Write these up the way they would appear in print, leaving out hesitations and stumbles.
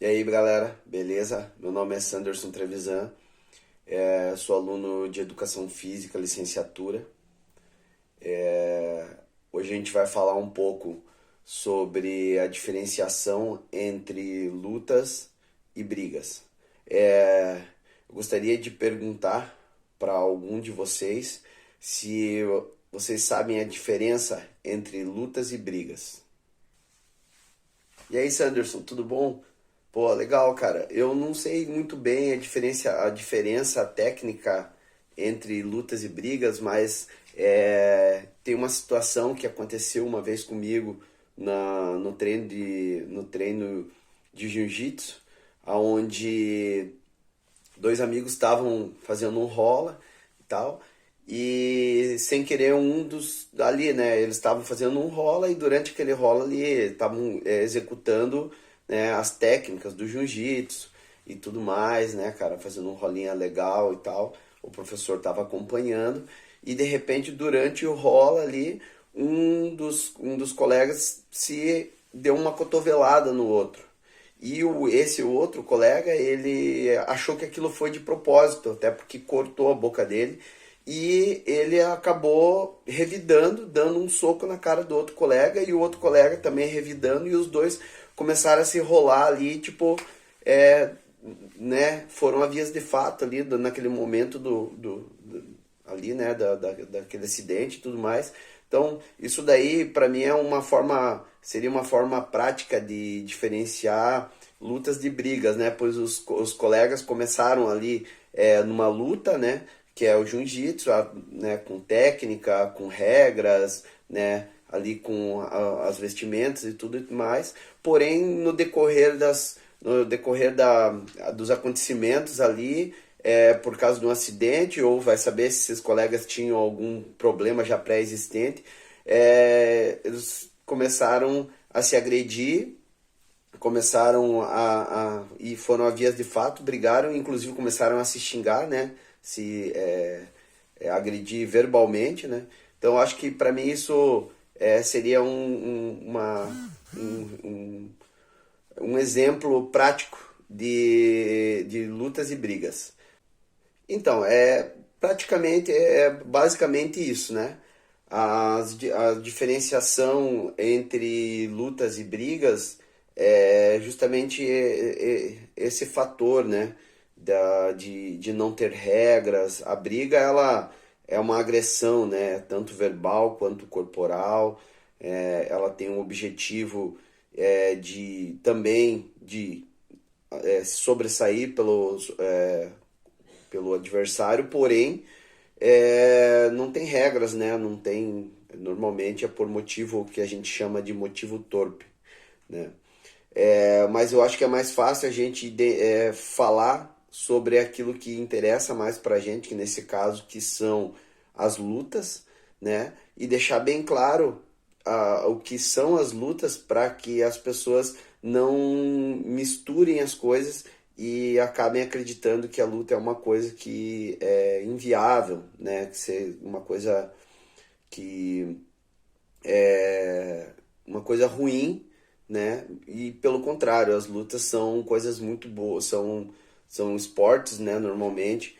E aí, galera, beleza? Meu nome é Sanderson Trevisan, sou aluno de Educação Física, licenciatura. Hoje a gente vai falar um pouco sobre a diferenciação entre lutas e brigas. Eu gostaria de perguntar para algum de vocês se vocês sabem a diferença entre lutas e brigas. E aí, Sanderson, tudo bom? Pô, legal, cara. Eu não sei muito bem a diferença técnica entre lutas e brigas, mas tem uma situação que aconteceu uma vez comigo no treino de jiu-jitsu, onde dois amigos estavam fazendo um rola e tal, e sem querer um dos ali, né, eles estavam fazendo um rola e durante aquele rola ali estavam executando, né, as técnicas do jiu-jitsu e tudo mais, né, cara, fazendo um rolinha legal e tal. O professor estava acompanhando e de repente durante o rola ali um dos colegas se deu uma cotovelada no outro. E esse outro colega, ele achou que aquilo foi de propósito, até porque cortou a boca dele. E ele acabou revidando, dando um soco na cara do outro colega, e o outro colega também revidando, e os dois começaram a se rolar ali, tipo, é, né, foram a vias de fato ali, naquele momento ali, né, daquele acidente e tudo mais. Então, isso daí, para mim, seria uma forma prática de diferenciar lutas de brigas, né? Pois os colegas começaram ali numa luta, né? Que é o jiu-jitsu, né? Com técnica, com regras, né? Ali com as vestimentas e tudo mais. Porém, no decorrer dos acontecimentos ali, por causa de um acidente, ou vai saber se esses colegas tinham algum problema já pré-existente, eles começaram a se agredir, começaram e foram a vias de fato, brigaram, inclusive começaram a se xingar, né? Se agredir verbalmente, né? Então acho que para mim isso seria um exemplo prático de lutas e brigas. Então, basicamente isso, né? A diferenciação entre lutas e brigas é justamente esse fator, né? De não ter regras. A briga, ela é uma agressão, né? Tanto verbal quanto corporal. Ela tem um objetivo de também de sobressair pelo adversário, porém não tem regras, né? Não tem. Normalmente é por motivo que a gente chama de motivo torpe, né? Mas eu acho que é mais fácil a gente falar sobre aquilo que interessa mais pra gente, que nesse caso que são as lutas, né? E deixar bem claro o que são as lutas para que as pessoas não misturem as coisas e acabem acreditando que a luta é uma coisa que é inviável, né? Que ser uma coisa que uma coisa ruim, né? E pelo contrário, as lutas são coisas muito boas, são esportes, né? Normalmente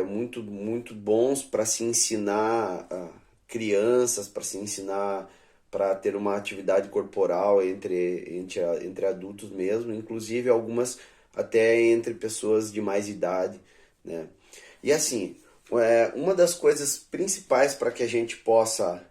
muito muito bons para se ensinar a crianças, para se ensinar para ter uma atividade corporal entre adultos mesmo, inclusive algumas até entre pessoas de mais idade, né? E assim, uma das coisas principais para que a gente possa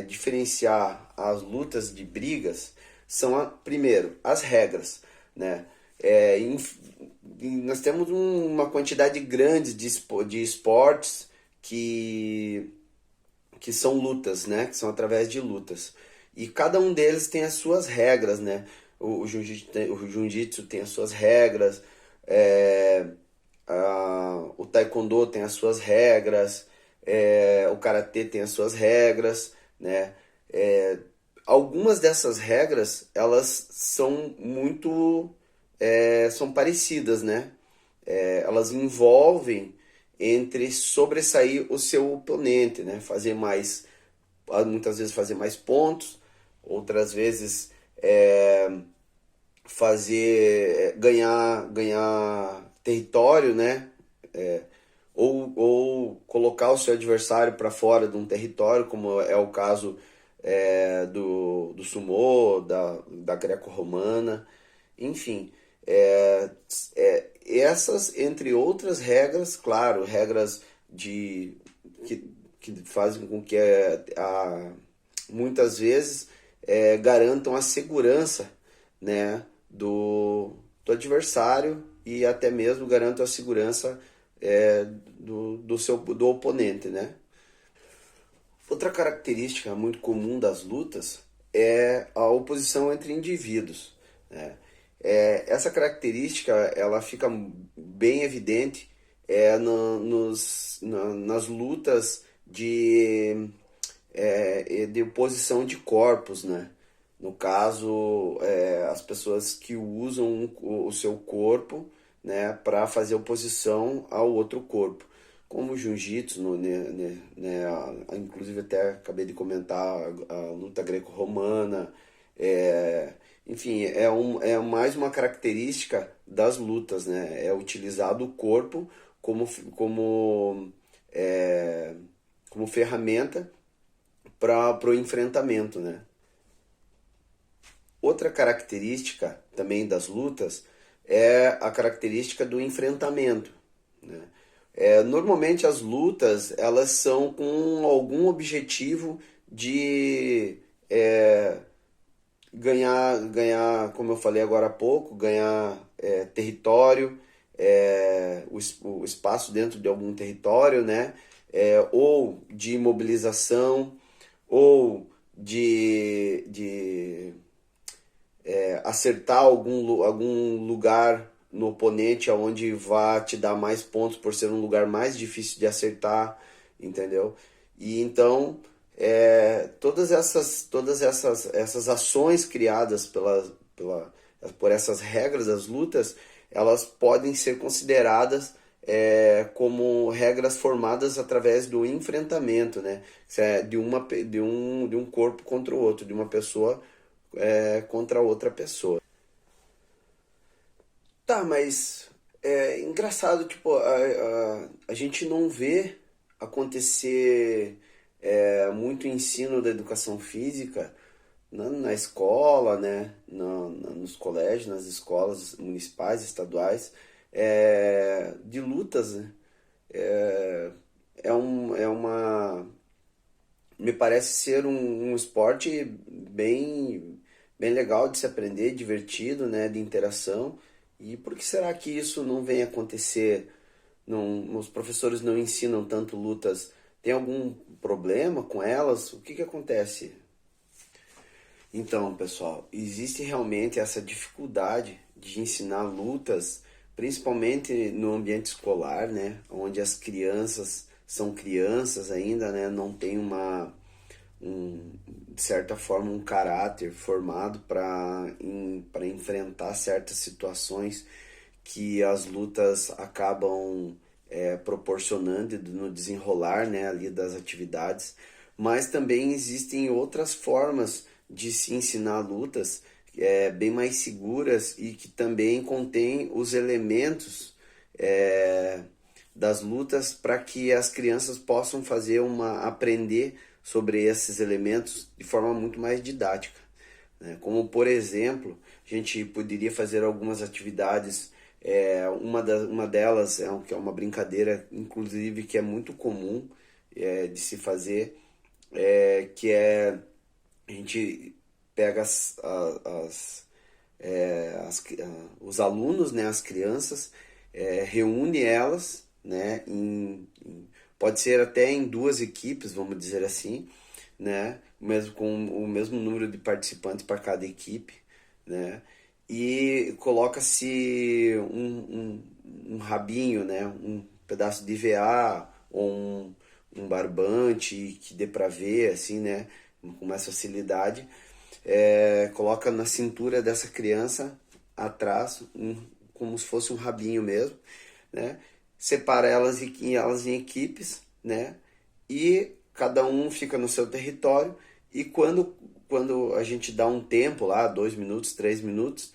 diferenciar as lutas de brigas são, primeiro, as regras, né? Nós temos uma quantidade grande de esportes que são lutas, né? Que são através de lutas. E cada um deles tem as suas regras, né? O jiu-jitsu tem as suas regras, é, o taekwondo tem as suas regras, o karatê tem as suas regras, né? É, Algumas dessas regras, elas são são parecidas, né? Elas envolvem entre sobressair o seu oponente, né? Muitas vezes fazer mais pontos, outras vezes ganhar território, né? Ou colocar o seu adversário para fora de um território, como é o caso do sumô, da greco-romana, enfim. Essas, entre outras regras, claro, regras que, que fazem com que muitas vezes garantam a segurança, né, do adversário e até mesmo garantam a segurança do oponente, né? Outra característica muito comum das lutas é a oposição entre indivíduos, né? Essa característica ela fica bem evidente nas lutas de oposição de corpos, né? No caso, as pessoas que usam o seu corpo, né, para fazer oposição ao outro corpo, como o jiu-jitsu, inclusive até acabei de comentar a luta greco-romana, enfim, é mais uma característica das lutas, né? É utilizado o corpo como, é, como ferramenta para o enfrentamento, né? Outra característica também das lutas é a característica do enfrentamento, né? Normalmente as lutas elas são com algum objetivo de ganhar, como eu falei agora há pouco, ganhar território, o espaço dentro de algum território, né? Ou de mobilização, ou de acertar algum lugar no oponente aonde vá te dar mais pontos por ser um lugar mais difícil de acertar, entendeu? E então essas ações criadas por essas regras das lutas, elas podem ser consideradas como regras formadas através do enfrentamento, né? De um corpo contra o outro, de uma pessoa contra outra pessoa. Tá, mas é engraçado, tipo, a gente não vê acontecer muito ensino da educação física na escola, né? Nos colégios, nas escolas municipais, estaduais, de lutas, né? É, é uma me parece ser um esporte bem legal de se aprender, divertido, né, de interação. E por que será que isso não vem acontecer? Não, os professores não ensinam tanto lutas. Tem algum problema com elas? O que acontece? Então, pessoal, existe realmente essa dificuldade de ensinar lutas, principalmente no ambiente escolar, né, onde as crianças são crianças ainda, né, não tem de certa forma, um caráter formado para enfrentar certas situações que as lutas acabam proporcionando no desenrolar, né, ali das atividades. Mas também existem outras formas de se ensinar lutas bem mais seguras e que também contém os elementos das lutas para que as crianças possam aprender sobre esses elementos de forma muito mais didática, né? Como, por exemplo, a gente poderia fazer algumas atividades, uma delas que é uma brincadeira, inclusive, que é muito comum de se fazer, que é a gente pega os alunos, né, as crianças, reúne elas, né, pode ser até em duas equipes, vamos dizer assim, né, mesmo com o mesmo número de participantes para cada equipe, né, e coloca-se um rabinho, né, um pedaço de EVA ou um barbante que dê para ver, assim, né, com mais facilidade, coloca na cintura dessa criança atrás, como se fosse um rabinho mesmo, né? Separa elas em equipes, né? E cada um fica no seu território. E quando a gente dá um tempo lá, 2 minutos, 3 minutos,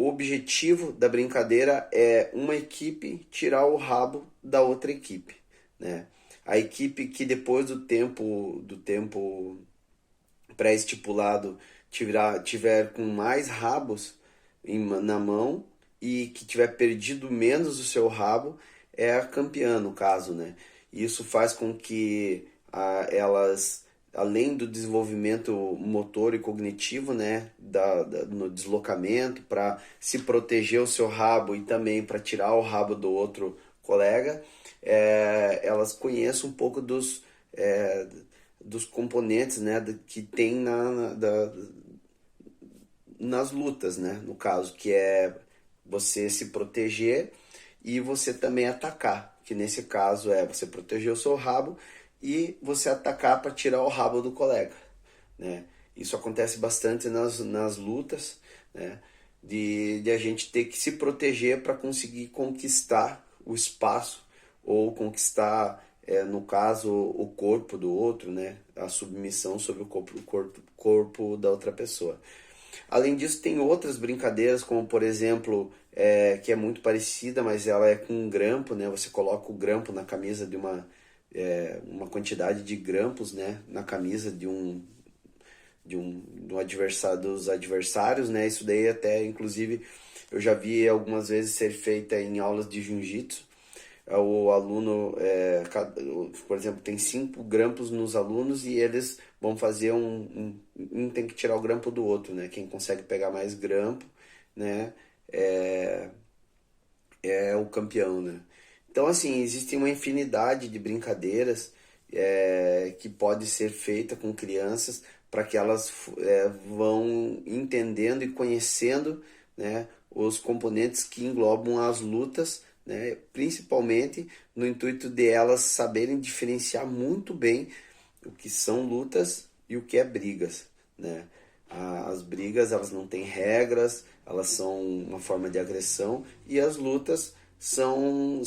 o objetivo da brincadeira é uma equipe tirar o rabo da outra equipe, né? A equipe que depois do tempo pré-estipulado tiver com mais rabos na mão e que tiver perdido menos o seu rabo é a campeã, no caso, né? Isso faz com que elas, além do desenvolvimento motor e cognitivo, né, no deslocamento, para se proteger o seu rabo e também para tirar o rabo do outro colega, elas conheçam um pouco dos componentes, né, que tem nas lutas, né, no caso, que é você se proteger e você também atacar, que nesse caso é você proteger o seu rabo e você atacar para tirar o rabo do colega, né? Isso acontece bastante nas lutas, né? De a gente ter que se proteger para conseguir conquistar o espaço ou conquistar, no caso, o corpo do outro, né? A submissão sobre o corpo da outra pessoa. Além disso, tem outras brincadeiras, como por exemplo, que é muito parecida, mas ela é com um grampo, né? Você coloca o grampo na camisa de uma quantidade de grampos, né? Na camisa dos adversários, né? Isso daí até, inclusive, eu já vi algumas vezes ser feita em aulas de jiu-jitsu. O aluno, por exemplo, tem 5 grampos nos alunos e eles vão fazer um tem que tirar o grampo do outro, né? Quem consegue pegar mais grampo, né? É o campeão, né? Então, assim, existe uma infinidade de brincadeiras que pode ser feita com crianças para que elas vão entendendo e conhecendo, né, os componentes que englobam as lutas, né, principalmente no intuito de elas saberem diferenciar muito bem o que são lutas e o que é brigas, né? As brigas, elas não têm regras, elas são uma forma de agressão e as lutas são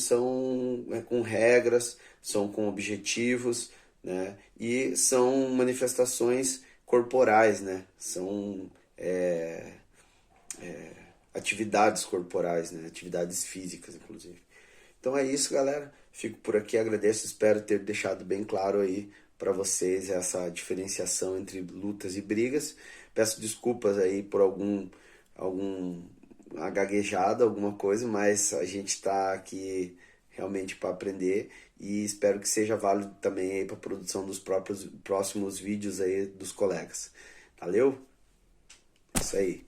com regras, são com objetivos, né? E são manifestações corporais, né? São atividades corporais, né? Atividades físicas, inclusive. Então é isso, galera. Fico por aqui, agradeço, espero ter deixado bem claro aí para vocês essa diferenciação entre lutas e brigas. Peço desculpas aí por algum gaguejada, alguma coisa, mas a gente está aqui realmente para aprender e espero que seja válido também aí para a produção dos próximos vídeos aí dos colegas. Valeu? Isso aí.